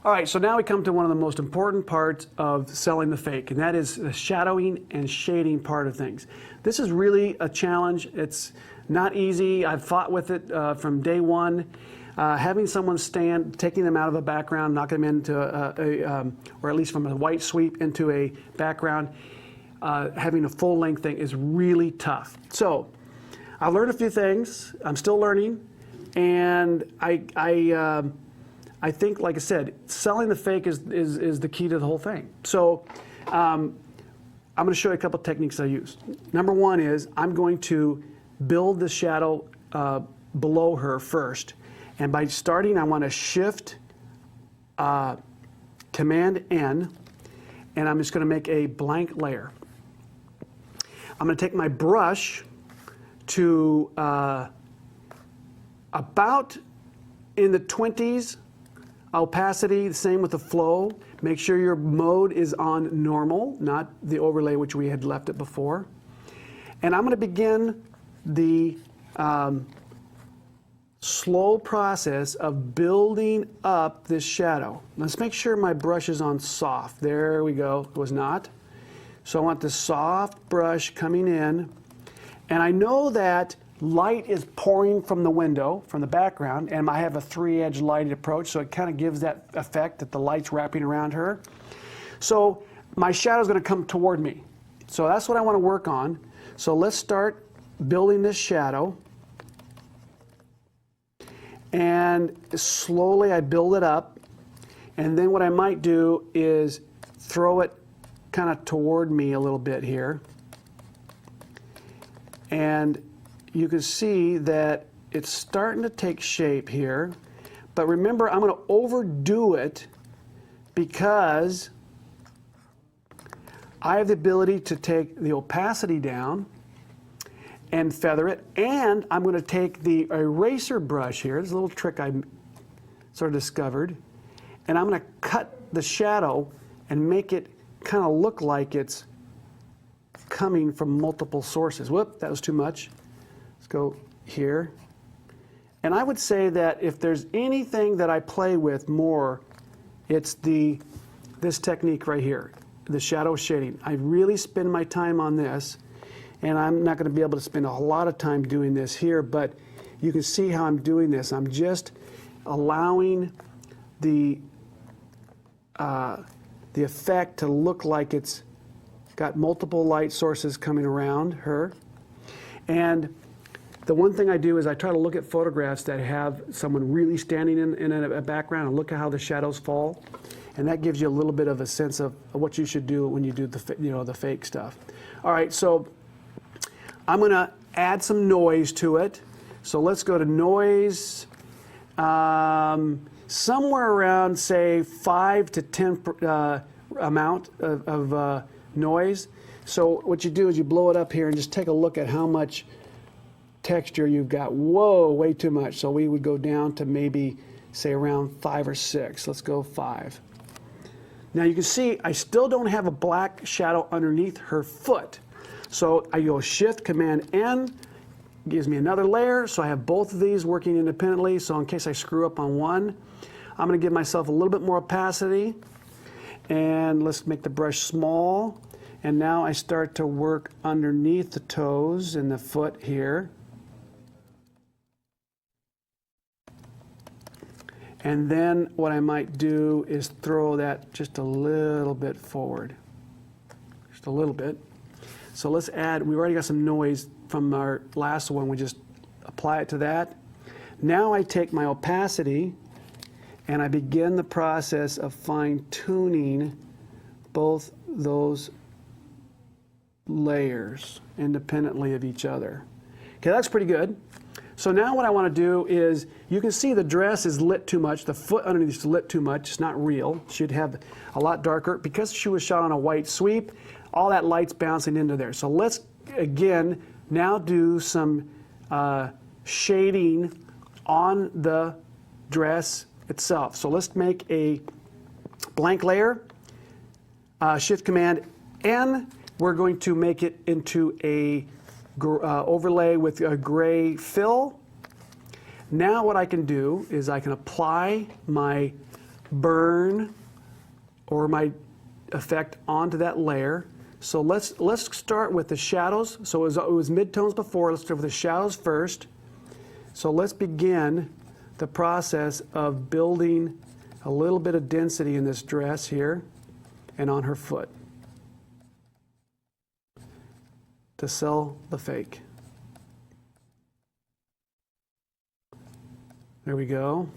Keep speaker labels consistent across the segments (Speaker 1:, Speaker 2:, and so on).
Speaker 1: All right, so now we come to one of the most important parts of selling the fake, and that is the shadowing and shading part of things. This is really a challenge. It's not easy. I've fought with it from day one. Having someone stand, taking them out of a background, knocking them into or at least from a white sweep into a background, having a full length thing is really tough. So I learned a few things. I'm still learning, and I think, like I said, selling the fake is the key to the whole thing. So I'm going to show you a couple techniques I use. Number one is I'm going to build the shadow below her first. And by starting, I want to shift Command N, and I'm just going to make a blank layer. I'm going to take my brush to about in the 20s. Opacity, the same with the flow. Make sure your mode is on normal, not the overlay which we had left it before. And I'm going to begin the slow process of building up this shadow. Let's make sure my brush is on soft. There we go. It was not. So I want the soft brush coming in. And I know that light is pouring from the window, from the background, and I have a 3-edge lighted approach, so it kind of gives that effect that the light's wrapping around her. So my shadow is going to come toward me. So that's what I want to work on. So let's start building this shadow. And slowly I build it up. And then what I might do is throw it kind of toward me a little bit here. And you can see that it's starting to take shape here. But remember, I'm going to overdo it because I have the ability to take the opacity down and feather it. And I'm going to take the eraser brush here. This is a little trick I sort of discovered. And I'm going to cut the shadow and make it kind of look like it's coming from multiple sources. Whoop, that was too much. Let's go here. And I would say that if there's anything that I play with more, it's this technique right here, the shadow shading. I really spend my time on this, and I'm not going to be able to spend a lot of time doing this here, but you can see how I'm doing this. I'm just allowing the effect to look like it's got multiple light sources coming around her. And the one thing I do is I try to look at photographs that have someone really standing in a background and look at how the shadows fall. And that gives you a little bit of a sense of what you should do when you do the fake stuff. All right, so I'm going to add some noise to it. So let's go to noise, somewhere around, say, 5 to 10 amount of noise. So what you do is you blow it up here and just take a look at how much texture you've got. Whoa, way too much. So we would go down to maybe, say, around 5 or 6. Let's go 5. Now you can see I still don't have a black shadow underneath her foot. So I go Shift Command N, gives me another layer. So I have both of these working independently. So in case I screw up on one, I'm going to give myself a little bit more opacity. And let's make the brush small. And now I start to work underneath the toes and the foot here. And then what I might do is throw that just a little bit forward. Just a little bit. So let's add, we've already got some noise from our last one. We just apply it to that. Now I take my opacity and I begin the process of fine-tuning both those layers independently of each other. Okay, that's pretty good. So now what I want to do is, you can see the dress is lit too much, the foot underneath is lit too much, it's not real. She'd have a lot darker. Because she was shot on a white sweep, all that light's bouncing into there. So let's, again, now do some shading on the dress itself. So let's make a blank layer, Shift Command N. We're going to make it into a overlay with a gray fill. Now what I can do is I can apply my burn or my effect onto that layer. So let's start with the shadows. So it was midtones before. Let's start with the shadows first. So let's begin the process of building a little bit of density in this dress here and on her foot to sell the fake. There we go.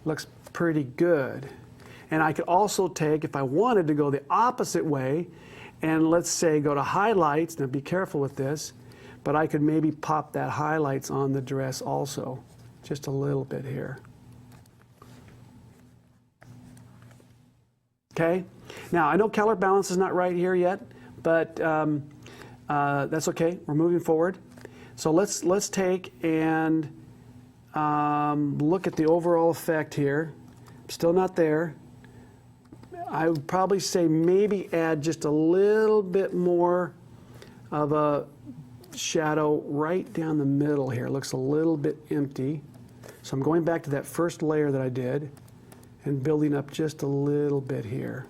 Speaker 1: Looks pretty good. And I could also take, if I wanted to go the opposite way, and let's say go to highlights, now be careful with this, but I could maybe pop that highlights on the dress also, just a little bit here. Okay? Now, I know color balance is not right here yet, but that's okay. We're moving forward. So let's take and look at the overall effect here. Still not there. I would probably say maybe add just a little bit more of a shadow right down the middle here. It looks a little bit empty. So I'm going back to that first layer that I did and building up just a little bit here.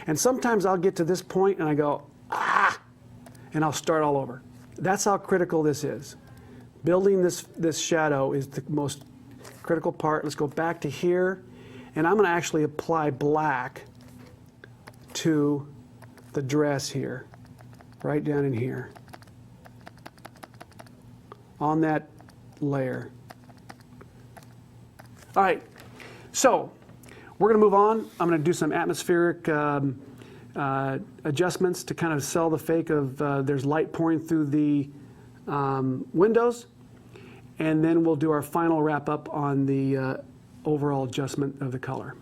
Speaker 1: And sometimes I'll get to this point and I go, ah, and I'll start all over. That's how critical this is. Building this shadow is the most critical part. Let's go back to here, and I'm going to actually apply black to the dress here, right down in here, on that layer. All right, so we're going to move on. I'm going to do some atmospheric adjustments to kind of sell the fake of there's light pouring through the windows, and then we'll do our final wrap up on the overall adjustment of the color.